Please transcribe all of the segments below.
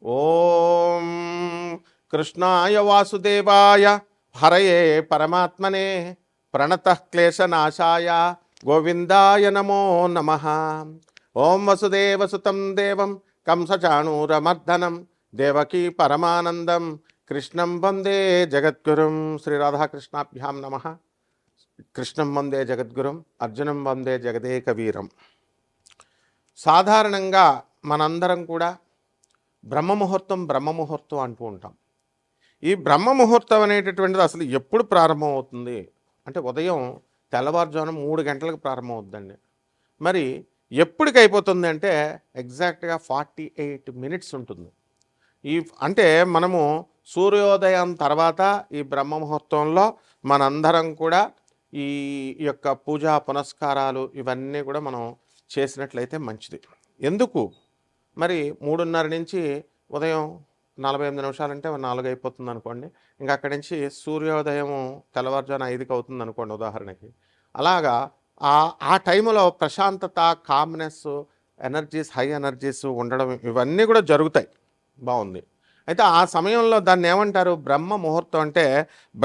ఓం కృష్ణాయ వాసుదేవాయ హరయే పరమాత్మనే ప్రణతః క్లేశనాశాయ గోవిందాయ నమో నమః. ఓం వసుదేవసుతం దేవం కంసచాణూరమర్దనం దేవకీ పరమానందం కృష్ణం వందే జగద్గురుం. శ్రీ రాధాకృష్ణాభ్యాం నమః. కృష్ణం వందే జగద్గురుం, అర్జునం వందే జగదేక వీరం. సాధారణంగా మనందరం కూడా బ్రహ్మముహూర్తం అంటూ ఉంటాం. ఈ బ్రహ్మముహూర్తం అనేటటువంటిది అసలు ఎప్పుడు ప్రారంభం అవుతుంది అంటే ఉదయం తెల్లవారుజామున 3 గంటలకు ప్రారంభం అవుతుందండి. మరి ఎప్పటికి అయిపోతుంది అంటే ఎగ్జాక్ట్గా 48 మినిట్స్ ఉంటుంది. అంటే మనము సూర్యోదయం తర్వాత ఈ బ్రహ్మముహూర్తంలో మనందరం కూడా ఈ యొక్క పూజా పునస్కారాలు ఇవన్నీ కూడా మనం చేసినట్లయితే మంచిది. ఎందుకు మరి 3:30 నుంచి ఉదయం 48 నిమిషాలంటే 4 అయిపోతుంది అనుకోండి. ఇంకా అక్కడి నుంచి సూర్యోదయం తెల్లవారుజామున 5కి అవుతుంది అనుకోండి ఉదాహరణకి. అలాగా ఆ టైంలో ప్రశాంతత, కామ్నెస్, ఎనర్జీస్, హై ఎనర్జీస్ ఉండడం ఇవన్నీ కూడా జరుగుతాయి. బాగుంది. అయితే ఆ సమయంలో దాన్ని ఏమంటారు? బ్రహ్మ ముహూర్తం. అంటే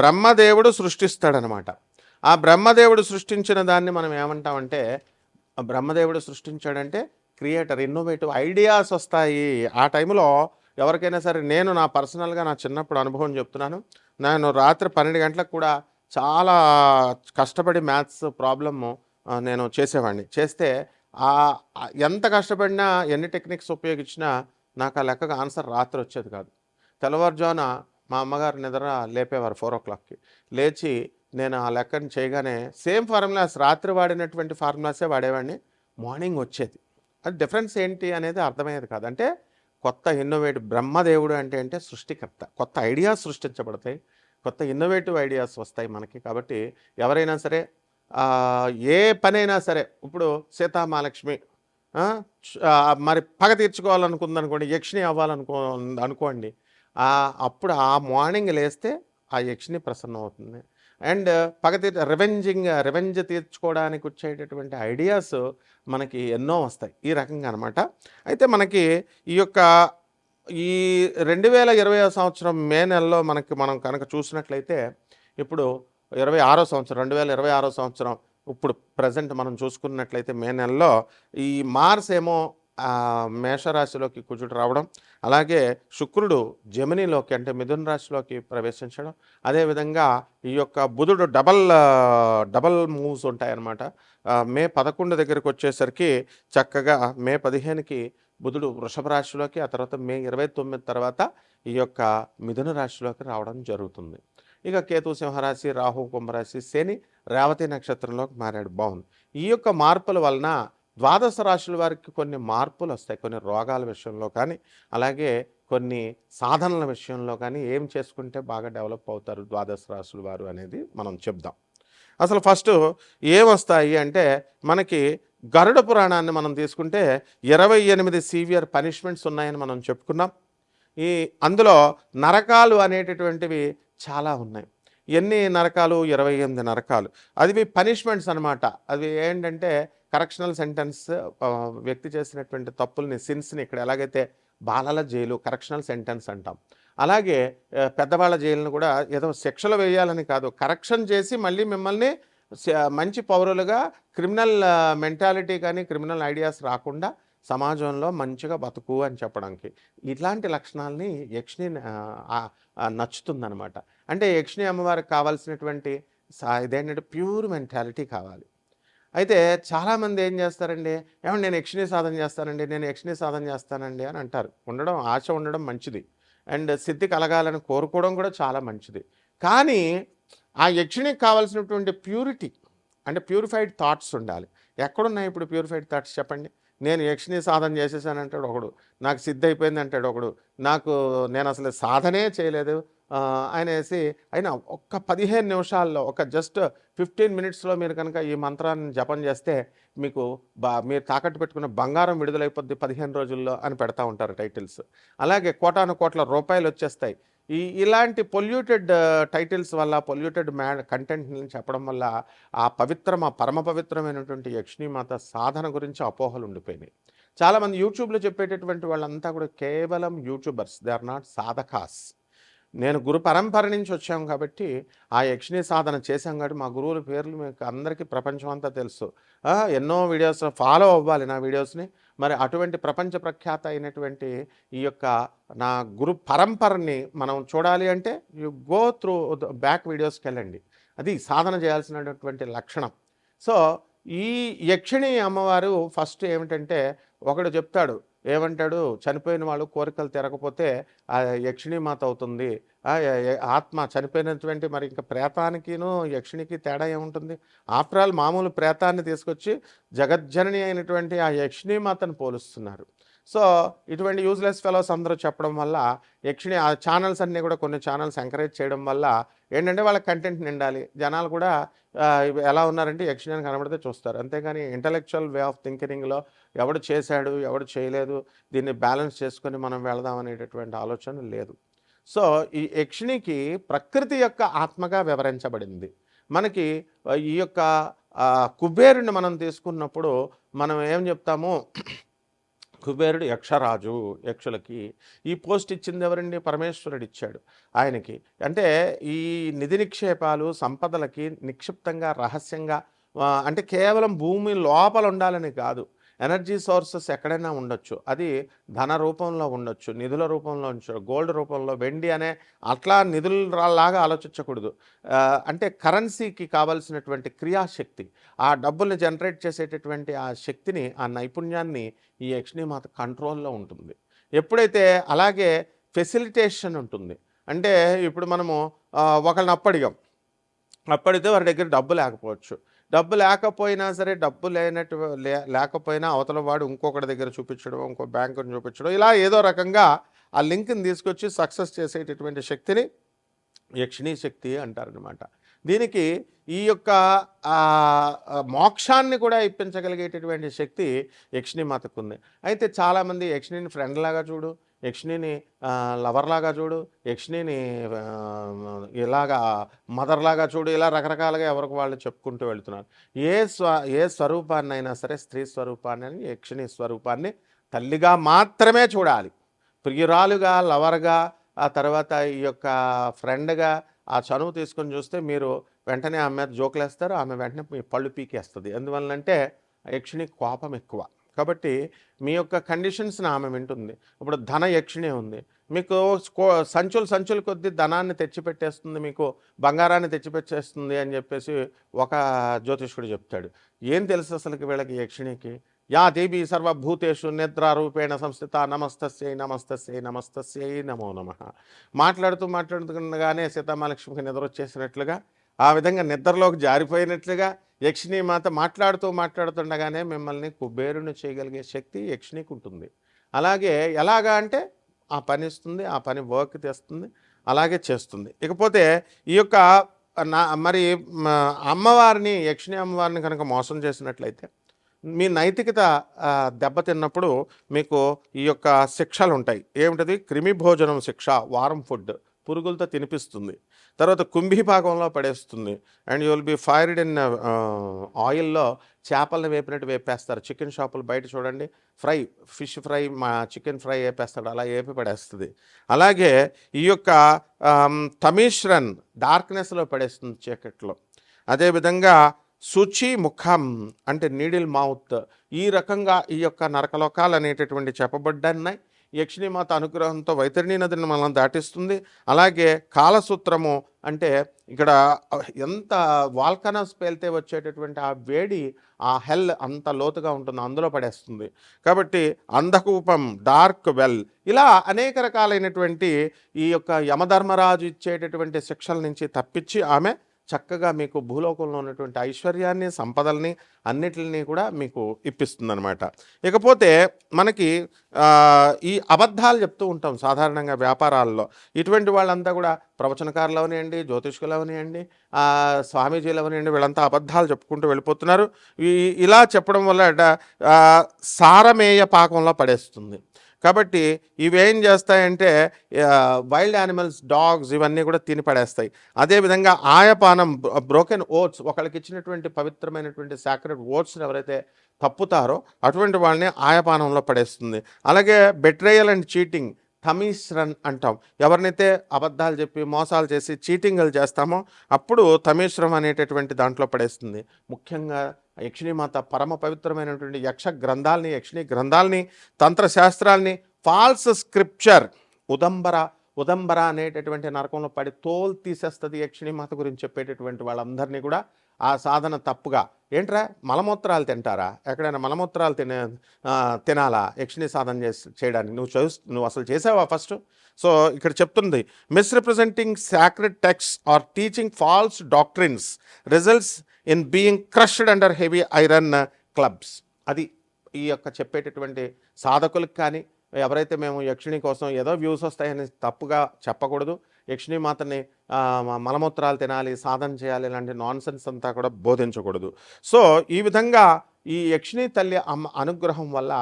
బ్రహ్మదేవుడు సృష్టిస్తాడనమాట. ఆ బ్రహ్మదేవుడు సృష్టించిన దాన్ని మనం ఏమంటామంటే, బ్రహ్మదేవుడు సృష్టించాడంటే క్రియేటర్, ఇన్నోవేటివ్ ఐడియాస్ వస్తాయి ఆ టైంలో. ఎవరికైనా సరే, నేను నా పర్సనల్గా నా చిన్నప్పుడు అనుభవం చెప్తున్నాను. నేను రాత్రి 12 గంటలకు కూడా చాలా కష్టపడి మ్యాథ్స్ ప్రాబ్లము నేను చేసేవాడిని. చేస్తే ఎంత కష్టపడినా, ఎన్ని టెక్నిక్స్ ఉపయోగించినా నాకు ఆ లెక్కకు ఆన్సర్ రాత్రి వచ్చేది కాదు. తెల్లవారుజామున మా అమ్మగారు నిద్ర లేపేవారు 4 o'clockకి. లేచి నేను ఆ లెక్కను చేయగానే సేమ్ ఫార్ములాస్, రాత్రి వాడినటువంటి ఫార్ములాసే వాడేవాడిని, మార్నింగ్ వచ్చేది. అది డిఫరెన్స్ ఏంటి అనేది అర్థమయ్యేది కాదు. అంటే కొత్త ఇన్నోవేటివ్, బ్రహ్మదేవుడు అంటే సృష్టికర్త. కొత్త ఐడియాస్ సృష్టించబడతాయి, కొత్త ఇన్నోవేటివ్ ఐడియాస్ వస్తాయి మనకి. కాబట్టి ఎవరైనా సరే ఏ పనైనా సరే, ఇప్పుడు సీతామహాలక్ష్మి మరి పగ తీర్చుకోవాలనుకుందనుకోండి, యక్షిణి అనుకోండి, అప్పుడు ఆ మార్నింగ్ లేస్తే ఆ యక్షిణి ప్రసన్నం అవుతుంది. అండ్ రివెంజ్ తీర్చుకోవడానికి వచ్చేటటువంటి ఐడియాస్ మనకి ఎన్నో వస్తాయి ఈ రకంగా అనమాట. అయితే మనకి ఈ 2020 సంవత్సరం మే నెలలో మనం కనుక చూసినట్లయితే, ఇప్పుడు 2026 సంవత్సరం ఇప్పుడు ప్రజెంట్ మనం చూసుకున్నట్లయితే మే నెలలో ఈ మార్స్ ఏమో మేషరాశిలోకి కుజుడు రావడం, అలాగే శుక్రుడు జెమినిలోకి అంటే మిథున రాశిలోకి ప్రవేశించడం, అదేవిధంగా ఈ యొక్క బుధుడు డబల్ మూవ్స్ ఉంటాయన్నమాట. మే 11 దగ్గరికి వచ్చేసరికి చక్కగా మే 15కి బుధుడు వృషభ రాశిలోకి, ఆ తర్వాత మే 29 తర్వాత ఈ యొక్క మిథున రాశిలోకి రావడం జరుగుతుంది. ఇక కేతు సింహరాశి, రాహు కుంభరాశి, శని రేవతి నక్షత్రంలోకి మారాడు. బాగుంది. ఈ యొక్క మార్పుల వలన ద్వాదశ రాశుల వారికి కొన్ని మార్పులు వస్తాయి. కొన్ని రోగాల విషయంలో కానీ, అలాగే కొన్ని సాధనల విషయంలో కానీ ఏం చేసుకుంటే బాగా డెవలప్ అవుతారు ద్వాదశ రాశుల వారు అనేది మనం చెప్దాం. అసలు ఫస్ట్ ఏమొస్తాయి అంటే, మనకి గరుడ పురాణాన్ని మనం తీసుకుంటే 28 సీవియర్ పనిష్మెంట్స్ ఉన్నాయని మనం చెప్పుకున్నాం. అందులో నరకాలు అనేటటువంటివి చాలా ఉన్నాయి. ఎన్ని నరకాలు? 28 నరకాలు. అవి పనిష్మెంట్స్ అనమాట. అవి ఏంటంటే కరెక్షనల్ సెంటెన్స్. వ్యక్తి చేసినటువంటి తప్పుల్ని, సిన్స్ని ఇక్కడ ఎలాగైతే బాలల జైలు కరెక్షనల్ సెంటెన్స్ అంటాం, అలాగే పెద్దవాళ్ళ జైలును కూడా ఏదో శిక్షలు వేయాలని కాదు, కరెక్షన్ చేసి మళ్ళీ మిమ్మల్ని మంచి పౌరులుగా, క్రిమినల్ మెంటాలిటీ కానీ క్రిమినల్ ఐడియాస్ రాకుండా సమాజంలో మంచిగా బతుకు అని చెప్పడానికి. ఇట్లాంటి లక్షణాలని యక్షిణి నచ్చుతుందనమాట. అంటే యక్షిణి అమ్మవారికి కావాల్సినటువంటి ఇదేంటంటే ప్యూర్ మెంటాలిటీ కావాలి. అయితే చాలామంది ఏం చేస్తారండి, ఏమంటే నేను యక్షిణి సాధన చేస్తానండి అని అంటారు. ఆశ ఉండడం మంచిది, అండ్ సిద్ధి కలగాలని కోరుకోవడం కూడా చాలా మంచిది. కానీ ఆ యక్షిణికి కావాల్సినటువంటి ప్యూరిటీ అంటే ప్యూరిఫైడ్ థాట్స్ ఉండాలి. ఎక్కడున్నాయి ఇప్పుడు ప్యూరిఫైడ్ థాట్స్ చెప్పండి? నేను యక్షిణి సాధన చేసేసానంటాడు ఒకడు, నాకు సిద్ధి అయిపోయింది అంటాడు ఒకడు, నేను అసలు సాధనే చేయలేదు అనేసి. అయినా ఒక్క 15 నిమిషాల్లో, జస్ట్ 15 మినిట్స్లో మీరు కనుక ఈ మంత్రాన్ని జపం చేస్తే మీకు మీరు తాకట్టు పెట్టుకున్న బంగారం విడుదలైపోద్ది 15 రోజుల్లో అని పెడతా ఉంటారు టైటిల్స్. అలాగే కోటాను కోట్ల రూపాయలు వచ్చేస్తాయి. ఇలాంటి పొల్యూటెడ్ టైటిల్స్ వల్ల, పొల్యూటెడ్ కంటెంట్ని చెప్పడం వల్ల ఆ పరమ పవిత్రమైనటువంటి యక్షిణీమాత సాధన గురించి అపోహలు ఉండిపోయినాయి. చాలామంది యూట్యూబ్లో చెప్పేటటువంటి వాళ్ళంతా కూడా కేవలం యూట్యూబర్స్, దే ఆర్ నాట్ సాధకాస్. నేను గురు పరంపర నుంచి వచ్చాం కాబట్టి ఆ యక్షిణీ సాధన చేశాం కాబట్టి మా గురువుల పేర్లు మీకు అందరికీ ప్రపంచం అంతా తెలుసు. ఎన్నో వీడియోస్ ఫాలో అవ్వాలి నా వీడియోస్ని. మరి అటువంటి ప్రపంచ ప్రఖ్యాత అయినటువంటి ఈ యొక్క నా గురు పరంపరని మనం చూడాలి అంటే యు గో త్రూ బ్యాక్ వీడియోస్కి వెళ్ళండి. అది సాధన చేయాల్సినటువంటి లక్షణం. సో ఈ యక్షిణి అమ్మవారు ఫస్ట్ ఏమిటంటే ఒకడు చెప్తాడు, ఏమంటాడు, చనిపోయిన వాళ్ళు కోరికలు తీరకపోతే ఆ యక్షిణీ మాత అవుతుంది. ఆత్మ చనిపోయినటువంటి మరి ఇంకా ప్రేతానికిను యక్షిణికి తేడా ఏముంటుంది? ఆఫ్టర్ ఆల్ మామూలు ప్రేతాన్ని తీసుకొచ్చి జగజ్జనని అయినటువంటి ఆ యక్షిణీ మాతను పోలుస్తున్నారు. సో ఇటువంటి యూజ్లెస్ ఫెలోస్ అందరూ చెప్పడం వల్ల యక్షిణి ఆ ఛానల్స్ అన్నీ కూడా కొన్ని ఛానల్స్ ఎంకరేజ్ చేయడం వల్ల ఏంటంటే వాళ్ళ కంటెంట్ నిండాలి. జనాలు కూడా ఎలా ఉన్నారంటే యక్షిణి అని కనబడితే చూస్తారు. అంతేగాని ఇంటలెక్చువల్ వే ఆఫ్ థింకింగ్లో ఎవడు చేశాడు ఎవడు చేయలేదు దీన్ని బ్యాలెన్స్ చేసుకొని మనం వెళదాం అనేటటువంటి ఆలోచన లేదు. సో ఈ యక్షిణికి ప్రకృతి యొక్క ఆత్మగా వివరించబడింది. మనకి ఈ యొక్క కుబేరుని మనం తీసుకున్నప్పుడు మనం ఏం చెప్తాము, కుబేరుడు యక్షరాజు, యక్షులకి ఈ పోస్ట్ ఇచ్చింది ఎవరండి? పరమేశ్వరుడు ఇచ్చాడు ఆయనకి. అంటే ఈ నిధి నిక్షేపాలు సంపదలకి నిక్షిప్తంగా రహస్యంగా అంటే కేవలం భూమి లోపల ఉండాలని కాదు, ఎనర్జీ సోర్సెస్ ఎక్కడైనా ఉండొచ్చు. అది ధన రూపంలో ఉండొచ్చు, నిధుల రూపంలో ఉండొచ్చు, గోల్డ్ రూపంలో, వెండి అనే అట్లా నిధులలాగా ఆలోచించకూడదు. అంటే కరెన్సీకి కావాల్సినటువంటి క్రియాశక్తి, ఆ డబ్బుల్ని జనరేట్ చేసేటటువంటి ఆ శక్తిని, ఆ నైపుణ్యాన్ని ఈ యక్షిణీమాత కంట్రోల్లో ఉంటుంది. ఎప్పుడైతే అలాగే ఫెసిలిటేషన్ ఉంటుంది. అంటే ఇప్పుడు మనము ఒకళ్ళని అప్పడితే వారి దగ్గర డబ్బు లేకపోవచ్చు. డబ్బు లేకపోయినా సరే, డబ్బు లేకపోయినా అవతల వాడు ఇంకొకటి దగ్గర చూపించడం, ఇంకో బ్యాంకుని చూపించడం, ఇలా ఏదో రకంగా ఆ లింక్ని తీసుకొచ్చి సక్సెస్ చేసేటటువంటి శక్తిని యక్షిణీ శక్తి అంటారనమాట. దీనికి ఈ యొక్క మోక్షాన్ని కూడా ఇప్పించగలిగేటటువంటి శక్తి యక్షిణీమాతకు ఉంది. అయితే చాలామంది యక్షిణిని ఫ్రెండ్ లాగా చూడు, యక్షిణిని లవర్లాగా చూడు, యక్షిణిని ఇలాగా మదర్లాగా చూడు, ఇలా రకరకాలుగా ఎవరికి వాళ్ళు చెప్పుకుంటూ వెళుతున్నారు. ఏ స్వరూపాన్ని అయినా సరే, స్త్రీ స్వరూపాన్ని, యక్షిణి స్వరూపాన్ని తల్లిగా మాత్రమే చూడాలి. ప్రియురాలుగా, లవర్గా, ఆ తర్వాత ఈ యొక్క ఫ్రెండ్గా ఆ చనువు తీసుకొని చూస్తే మీరు వెంటనే ఆమె మీద జోకులేస్తారు, ఆమె వెంటనే మీ పళ్ళు పీకేస్తుంది. ఎందువల్లంటే యక్షిణి కోపం ఎక్కువ. కాబట్టి మీ యొక్క కండిషన్స్ని ఆమె వింటుంది. ఇప్పుడు ధన యక్షిణి ఉంది, మీకు సంచులు కొద్దీ ధనాన్ని తెచ్చిపెట్టేస్తుంది, మీకు బంగారాన్ని తెచ్చిపెట్టేస్తుంది అని చెప్పేసి ఒక జ్యోతిష్కుడు చెప్తాడు. ఏం తెలుసు అసలుకి వీళ్ళకి యక్షిణికి? యా దేవి సర్వభూతేషు నిద్రారూపేణ సంస్థిత నమస్తస్యై నమస్తస్యై నమస్తస్యై నమో నమః. మాట్లాడుతుండగానే సీతామహాలక్ష్మికి నిద్ర వచ్చేసినట్లుగా, ఆ విధంగా నిద్రలోకి జారిపోయినట్లుగా యక్షిణీ మాత మాట్లాడుతుండగానే మిమ్మల్ని కుబేరుని చేయగలిగే శక్తి యక్షిణికి ఉంటుంది. అలాగే ఎలాగా అంటే ఆ పని ఇస్తుంది, ఆ పని వర్క్ తెస్తుంది, అలాగే చేస్తుంది. ఇకపోతే ఈ యొక్క మరి అమ్మవారిని, యక్షిణి అమ్మవారిని కనుక మోసం చేసినట్లయితే మీ నైతికత దెబ్బతిన్నప్పుడు మీకు ఈ యొక్క శిక్షలు ఉంటాయి. ఏమిటది? క్రిమి భోజనం శిక్ష, వారం ఫుడ్, పురుగులతో తినిపిస్తుంది. తర్వాత కుంభీపాకంలో పడేస్తుంది. And you will be fired in ఆయిల్లో చేపలను వేపినట్టు వేపేస్తారు. చికెన్ షాపులు బయట చూడండి, ఫిష్ ఫ్రై, చికెన్ ఫ్రై వేపేస్తాడు, అలా వేపి పడేస్తుంది. అలాగే ఈ యొక్క తమీశ్రన్ డార్క్నెస్లో పడేస్తుంది, చీకట్లో. అదేవిధంగా శుచి ముఖం అంటే నీడిల్ మౌత్, ఈ రకంగా ఈ యొక్క నరకలోకాలు అనేటటువంటి చెప్పబడ్డాయి. యక్షిణీమాత అనుగ్రహంతో వైతరిణీ నదిని మనం దాటిస్తుంది. అలాగే కాలసూత్రము అంటే ఇక్కడ ఎంత వాల్కనస్ పేలితే వచ్చేటటువంటి ఆ వేడి, ఆ హెల్ అంత లోతుగా ఉంటుంది, అందులో పడేస్తుంది. కాబట్టి అంధకూపం, డార్క్ వెల్, ఇలా అనేక రకాలైనటువంటి ఈ యొక్క యమధర్మరాజు ఇచ్చేటటువంటి శిక్షల నుంచి తప్పించి ఆమె చక్కగా మీకు భూలోకంలో ఉన్నటువంటి ఐశ్వర్యాన్ని, సంపదల్ని అన్నిటిని కూడా మీకు ఇప్పిస్తుందన్నమాట. ఇకపోతే మనకి ఈ అబద్ధాలు చెప్తూ ఉంటాం సాధారణంగా వ్యాపారాల్లో. ఇటువంటి వాళ్ళంతా కూడా ప్రవచనకారులు అవనివ్వండి, జ్యోతిష్కులు అవనివ్వండి, స్వామీజీలు అవనివ్వండి, వీళ్ళంతా అబద్ధాలు చెప్పుకుంటూ వెళ్ళిపోతున్నారు. ఇలా చెప్పడం వల్ల సారమేయ పాకంలో పడేస్తుంది. కాబట్టి ఇవేం చేస్తాయంటే వైల్డ్ యానిమల్స్, డాగ్స్ ఇవన్నీ కూడా తిని పడేస్తాయి. అదేవిధంగా ఆయపానం, బ్రోకెన్ ఓట్స్, ఒకళ్ళకి ఇచ్చినటువంటి పవిత్రమైనటువంటి సాక్రెడ్ ఓట్స్ని ఎవరైతే తప్పుతారో అటువంటి వాళ్ళని ఆయాపానంలో పడేస్తుంది. అలాగే బెట్రేయల్ అండ్ చీటింగ్, తమీశ్రన్ అంటాం. ఎవరినైతే అబద్ధాలు చెప్పి మోసాలు చేసి చీటింగ్లు చేస్తామో అప్పుడు తమీశ్రం అనేటటువంటి దాంట్లో పడేస్తుంది. ముఖ్యంగా యక్షిణీమాత పరమ పవిత్రమైనటువంటి యక్షిణీ గ్రంథాలని, తంత్రశాస్త్రాల్ని, ఫాల్స్ స్క్రిప్చర్, ఉదంబర ఉదంబర అనేటటువంటి నరకంలో పడి తోలు తీసేస్తుంది యక్షిణీమాత గురించి చెప్పేటటువంటి వాళ్ళందరినీ కూడా ఆ సాధన తప్పుగా ఏంట్రా మలమూత్రాలు తింటారా, ఎక్కడైనా మలమూత్రాలు తినాలా యక్షిణీ సాధన చేయడానికి నువ్వు అసలు చేసావా ఫస్ట్? సో ఇక్కడ చెప్తుంది, misrepresenting sacred text or teaching false doctrines results in being crushed under heavy iron clubs. అది ఈ యొక్క చెప్పేటటువంటి సాధకులకు కానీ ఎవరైతే మేము యక్షిణి కోసం ఏదో వ్యూస్ వస్తాయని తప్పుగా చెప్పకూడదు. యక్షిణీ మాతని మలమూత్రాలు తినాలి, సాధన చేయాలి, ఇలాంటి నాన్సెన్స్ అంతా కూడా బోధించకూడదు. సో ఈ విధంగా ఈ యక్షిణీ తల్లి అమ్మ అనుగ్రహం వల్ల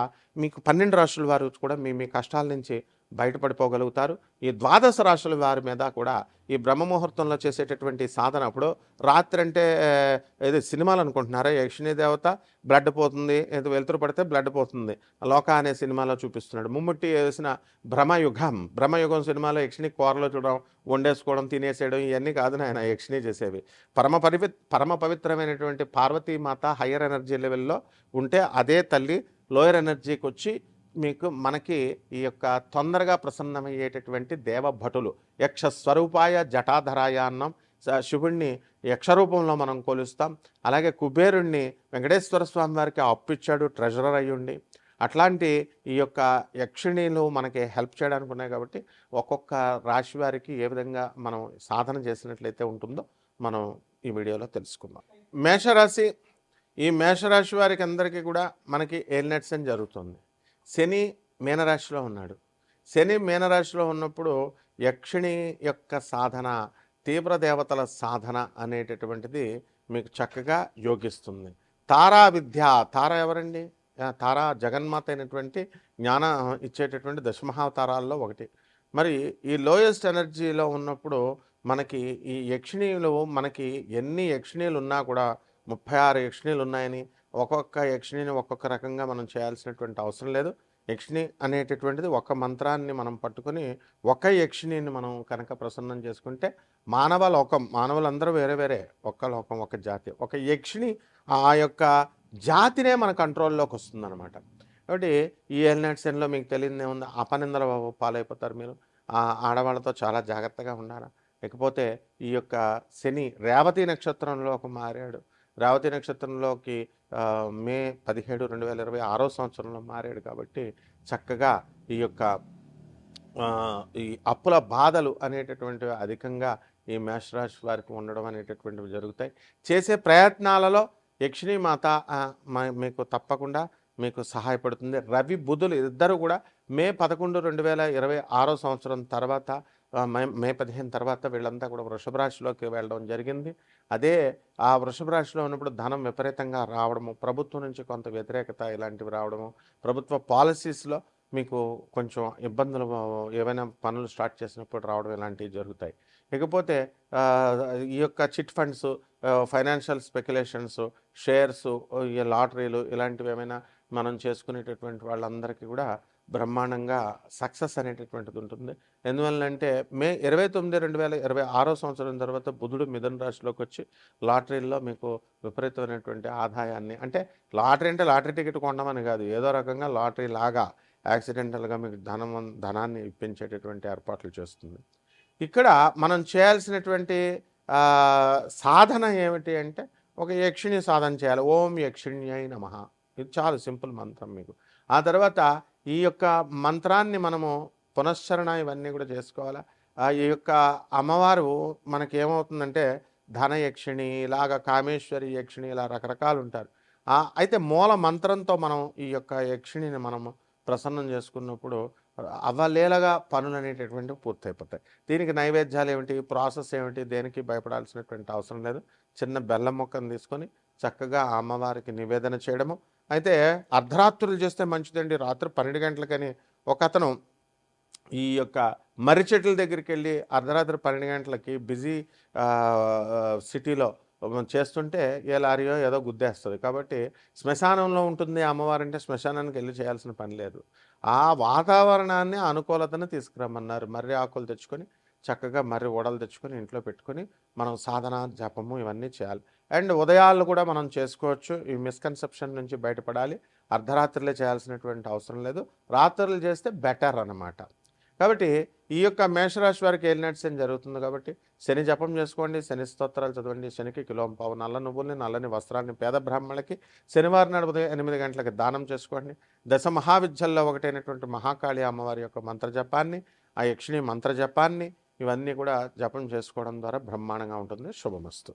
మీకు 12 రాశుల వారు కూడా మీ మీ కష్టాల నుంచి బయటపడిపోగలుగుతారు. ఈ 12 రాశుల వారి మీద కూడా ఈ బ్రహ్మముహూర్తంలో చేసేటటువంటి సాధన, అప్పుడు రాత్రి అంటే ఏదో సినిమాలు అనుకుంటున్నారా, యక్షిణీ దేవత బ్లడ్ పోతుంది, ఏదో వెలుతురు పడితే బ్లడ్ పోతుంది, లోక అనే సినిమాలో చూపిస్తున్నాడు. ముమ్ముట్టి వేసిన బ్రహ్మయుగం సినిమాలో యక్షిణి కూరలో చూడడం, వండేసుకోవడం, తినేసేయడం ఇవన్నీ కాదు నాయన యక్షిణి చేసేవి. పరమ పవిత్రమైనటువంటి పార్వతీమాత హయ్యర్ ఎనర్జీ లెవెల్లో ఉంటే అదే తల్లి లోయర్ ఎనర్జీకి వచ్చి మనకి ఈ యొక్క తొందరగా ప్రసన్నమయ్యేటటువంటి దేవభటులు. యక్ష స్వరూపాయ జటాధరాయ అన్నాం. శివుణ్ణి యక్షరూపంలో మనం కొలుస్తాం. అలాగే కుబేరుణ్ణి వెంకటేశ్వర స్వామి వారికి అప్పిచ్చాడు ట్రెజరర్ అయ్యుండి. అట్లాంటి ఈ యొక్క యక్షిణీలు మనకి హెల్ప్ చేయడానికి ఉన్నాయి. కాబట్టి ఒక్కొక్క రాశి వారికి ఏ విధంగా మనం సాధన చేసినట్లయితే ఉంటుందో మనం ఈ వీడియోలో తెలుసుకుందాం. మేషరాశి, ఈ మేషరాశి వారికి అందరికీ కూడా మనకి ఏలినట్స్ అని జరుగుతుంది. శని మీనరాశిలో ఉన్నాడు. శని మీనరాశిలో ఉన్నప్పుడు యక్షిణి యొక్క సాధన, తీవ్ర దేవతల సాధన అనేటటువంటిది మీకు చక్కగా యోగిస్తుంది. తారా విద్య, తార ఎవరండి? తారా జగన్మాత అయినటువంటి జ్ఞాన ఇచ్చేటటువంటి దశమహావతారాల్లో ఒకటి. మరి ఈ లోయెస్ట్ ఎనర్జీలో ఉన్నప్పుడు మనకి ఈ యక్షిణీలు, మనకి ఎన్ని యక్షిణీలు ఉన్నా కూడా 36 యక్షిణీలు ఉన్నాయని, ఒక్కొక్క యక్షిణిని ఒక్కొక్క రకంగా మనం చేయాల్సినటువంటి అవసరం లేదు. యక్షిణి అనేటటువంటిది ఒక మంత్రాన్ని మనం పట్టుకొని ఒక యక్షిణిని మనం కనుక ప్రసన్నం చేసుకుంటే మానవులందరూ వేరే వేరే, ఒక్క లోకం, ఒక జాతి, ఒక యక్షిణి ఆ యొక్క జాతినే మన కంట్రోల్లోకి వస్తుందన్నమాట. కాబట్టి ఈ ఎల్నట్సెన్లో మీకు తెలియదు ఏముంది, అపనిందల పాలైపోతారు మీరు. ఆడవాళ్ళతో చాలా జాగ్రత్తగా ఉండాలి. లేకపోతే ఈ యొక్క శని రేవతి నక్షత్రంలోకి మారాడు. రేవతి నక్షత్రంలోకి మే 17, 2026 సంవత్సరంలో మారాడు. కాబట్టి చక్కగా ఈ యొక్క ఈ అప్పుల బాధలు అనేటటువంటివి అధికంగా ఈ మేషరాశి వారికి ఉండడం అనేటటువంటివి జరుగుతాయి. చేసే ప్రయత్నాలలో యక్షిణీ మాత మీకు తప్పకుండా మీకు సహాయపడుతుంది. రవి బుధులు ఇద్దరు కూడా మే 11, 2026 సంవత్సరం తర్వాత, మే 15 తర్వాత వీళ్ళంతా కూడా వృషభ రాశిలోకి వెళ్ళడం జరిగింది. అదే ఆ వృషభ రాశిలో ఉన్నప్పుడు ధనం విపరీతంగా రావడము, ప్రభుత్వం నుంచి కొంత వ్యతిరేకత ఇలాంటివి రావడము, ప్రభుత్వ పాలసీస్లో మీకు కొంచెం ఇబ్బందులు, ఏవైనా పనులు స్టార్ట్ చేసినప్పుడు రావడం ఇలాంటివి జరుగుతాయి. ఇకపోతే ఈ యొక్క chit funds, financial speculations, shares, ఈ లాటరీలు ఇలాంటివి ఏమైనా మనం చేసుకునేటటువంటి వాళ్ళందరికీ కూడా బ్రహ్మాండంగా సక్సెస్ అనేటటువంటిది ఉంటుంది. ఎందువల్లంటే మే 29, 2026 సంవత్సరం తర్వాత బుధుడు మిథున రాశిలోకి వచ్చి లాటరీల్లో మీకు విపరీతమైనటువంటి ఆదాయాన్ని, అంటే లాటరీ అంటే లాటరీ టికెట్ కొనమని కాదు, ఏదో రకంగా లాటరీ లాగా యాక్సిడెంటల్గా మీకు ధనాన్ని ఇప్పించేటటువంటి ఏర్పాట్లు చేస్తుంది. ఇక్కడ మనం చేయాల్సినటువంటి సాధన ఏమిటి అంటే, ఒక యక్షిణి సాధన చేయాలి. ఓం యక్షిణ్యై నమః, ఇది చాలా సింపుల్ మంత్రం మీకు. ఆ తర్వాత ఈ యొక్క మంత్రాన్ని మనము పునశ్చరణ ఇవన్నీ కూడా చేసుకోవాలి. ఈ యొక్క అమ్మవారు మనకేమవుతుందంటే ధనయక్షిణి, ఇలాగా కామేశ్వరి యక్షిణి, ఇలా రకరకాలు ఉంటారు. అయితే మూల మంత్రంతో మనం ఈ యొక్క యక్షిణిని మనము ప్రసన్నం చేసుకున్నప్పుడు అవలీలగా పనులు అనేటటువంటివి పూర్తయిపోతాయి. దీనికి నైవేద్యాలు ఏమిటి, ప్రాసెస్ ఏమిటి, దేనికి భయపడాల్సినటువంటి అవసరం లేదు. చిన్న బెల్లం ముక్కను తీసుకొని చక్కగా ఆ అమ్మవారికి నివేదన చేయడము. అయితే అర్ధరాత్రులు చేస్తే మంచిదండి. రాత్రి 12 గంటలకని ఒక అతను ఈ యొక్క మర్రి చెట్ల దగ్గరికి వెళ్ళి అర్ధరాత్రి 12 గంటలకి బిజీ సిటీలో చేస్తుంటే ఏ లారీయో ఏదో గుద్దేస్తది. కాబట్టి శ్మశానంలో ఉంటుంది అమ్మవారంటే శ్మశానానికి ఎళ్లి చేయాల్సిన పని లేదు. ఆ వాతావరణాన్ని, అనుకూలతను తీసుకురమ్మన్నారు. మర్రి ఆకులు తెచ్చుకొని, చక్కగా మర్రి ఊడలు తెచ్చుకొని ఇంట్లో పెట్టుకొని, మనం సాధన, జపము ఇవన్నీ చేయాలి. అండ్ ఉదయాల్లో కూడా మనం చేసుకోవచ్చు. ఈ మిస్‌కన్సెప్షన్ నుంచి బయటపడాలి. అర్ధరాత్రులే చేయాల్సినటువంటి అవసరం లేదు. రాత్రులు చేస్తే బెటర్ అనమాట. కాబట్టి ఈ యొక్క మేషరాశి వారికి ఏలినాటి శని జరుగుతుంది కాబట్టి శని జపం చేసుకోండి, శని స్తోత్రాలు చదవండి, శనికి కిలోంపావు నల్ల నువ్వుల్ని, నల్లని వస్త్రాన్ని పేద బ్రాహ్మణులకి శనివారం నాడు ఉదయం 8 గంటలకి దానం చేసుకోండి. దశ మహావిద్యల్లో ఒకటైనటువంటి మహాకాళి అమ్మవారి యొక్క మంత్రజపాన్ని, ఆ యక్షిణి మంత్రజపాన్ని ఇవన్నీ కూడా జపం చేసుకోవడం ద్వారా బ్రహ్మాండంగా ఉంటుంది. శుభమస్తు.